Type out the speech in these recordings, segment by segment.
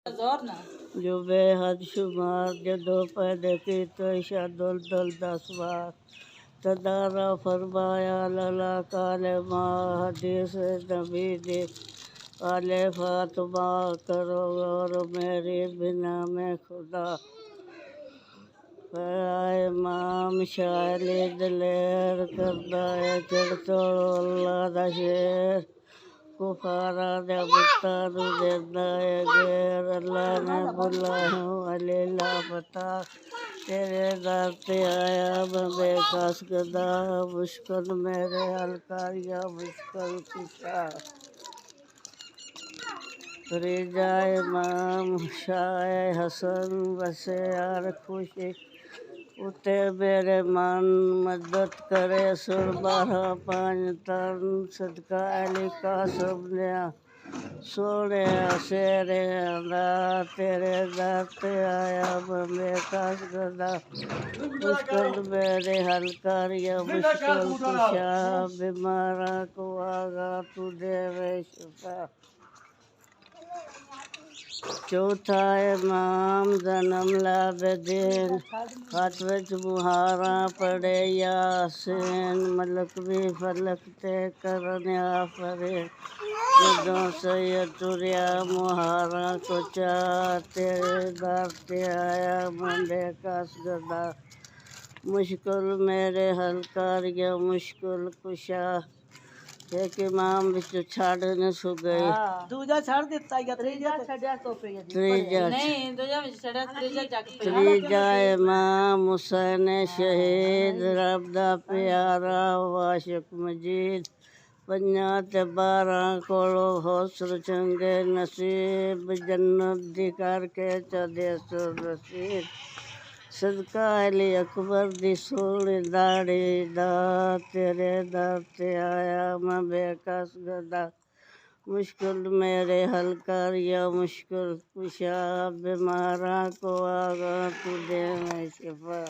جو بے حد شمار جدوں پیدا کی تو شدل دل 10 بار تدارا فرمایا للا کالما حدیث نبی دی کالے فاطمہ کرو اور میری بنا میں خدا امام شاعری دلیر کردا ہے چڑ توڑو اللہ دا شیر کفارا دے بتاں نوں دیندا ہے غیر اللہ نے بلاہوں علی لاپتا تیرے در تے آیا میں بے کس گدا مشکل میرے حل کر یا مشکل کشا ریجا امام شاہ حسن بسے یار خوشی اتے میرے من مدد کرے سر 12 5 تن صدقہ علی قاسم نیا سونے سیرے دا تیرے در تے آیا میں بے کس گدا مشکل میرے حل کر یا مشکل کشا بیماراں کو آگا تو دے وے شفا چوتھا امام جنم لابدین ہاتھ وچ مہاراں پڑے یاسین ملک بھی فلک تے کرن آفرین جدوں سید ٹریا مہاراں کو چاہ تیرے در تے آیا میں بے کس گدا مشکل میرے حل کر یا مشکل کشا ایک امام وچ چھڑ نہ سو گئی دوجا چھڑ دتا یا تریجا چھڑیا تو پے نہیں دوجا وچ چھڑیا تریجا جگ پے تریجا امام حسین شہید رب دا پیارا عاشق مجید 5 تے 12 کولو حسن چنگے نصیب جنت دی کر کے چدے سر رسید صدقہ علی اکبر دی سونی داڑھی دا تیرے در تے آیا میں بے کس گدا مشکل میرے حل کر یا مشکل کشا بیماراں کو آگا تو دے میں شفا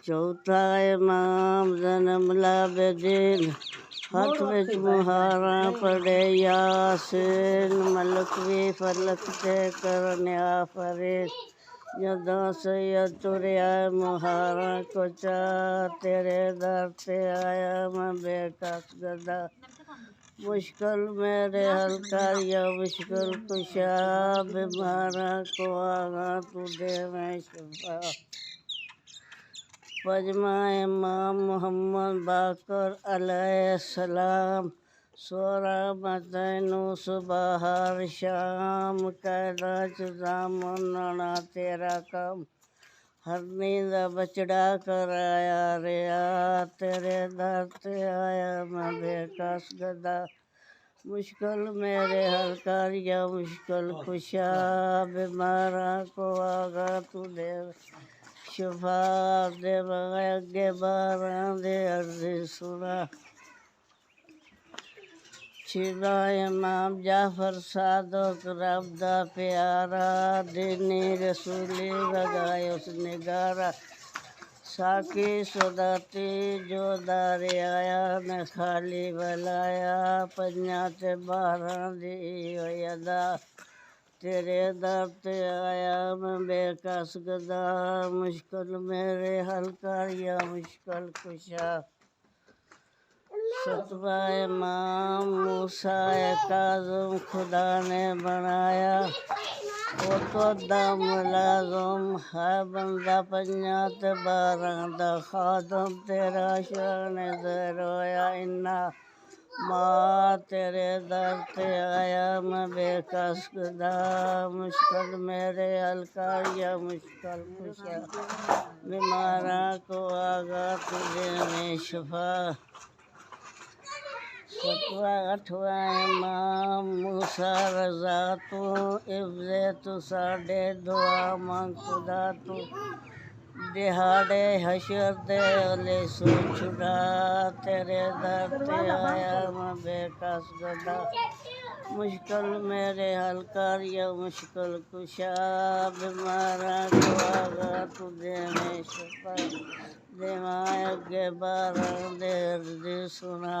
چوتھا امام جنم لابدین ہاتھ وچ مہاراں پڑے یاسین ملک بھی فلک تے کرن آفرین جدوں سید ٹریا مہاراں کو چاہ تیرے در تے آیا میں بے کس گدا مشکل میرے حل کر یا مشکل کشا بیماراں کو آگا تو دے میں شفا پنجواں امام محمد باقر علیہ السلام سورا متینو صبح ہر شام قیدا چ دامن نانا تیرا کم ہر نیند بچڑا کرایا ریا تیرے در تے آیا میں بے کس گدا مشکل میرے حل کر یا مشکل کشا بیماراں کو آگا تو دے شفا دے اگے باراں دے عرضی سنا چھواں امام جعفر صادق رب دا پیارا دینی رسولی لگائے اس نگارا ساکی صداتی جو داری آیا نے خالی بلایا 5 تے 12 دی ادا تیرے در تے آیا میں بے کس گدا مشکل میرے حل کر یا مشکل کشا 7واں امام موسیٰ کاظم خدا نے بنایا وہ تو دم لازم ہے بندہ 5 تے 12 دا خادم تیرا شان زرویا انا ماں تیرے در تے آیا میں بے کس گدا مشکل میرے حل کر یا مشکل کشا بیماراں کو آگا تو دے میں شفا 8واں امام موسیٰ رضا تو افزے تو ساڈے دعا مانگ خدا تو دہاڑے حشر دے علی سو چھڑا تیرے در تے آیا میں بے کس گدا مشکل میرے حل کر یا مشکل کشا بیماراں کو آگا تو دے میں شفا دیواں اگے باراں دے عرضی سنا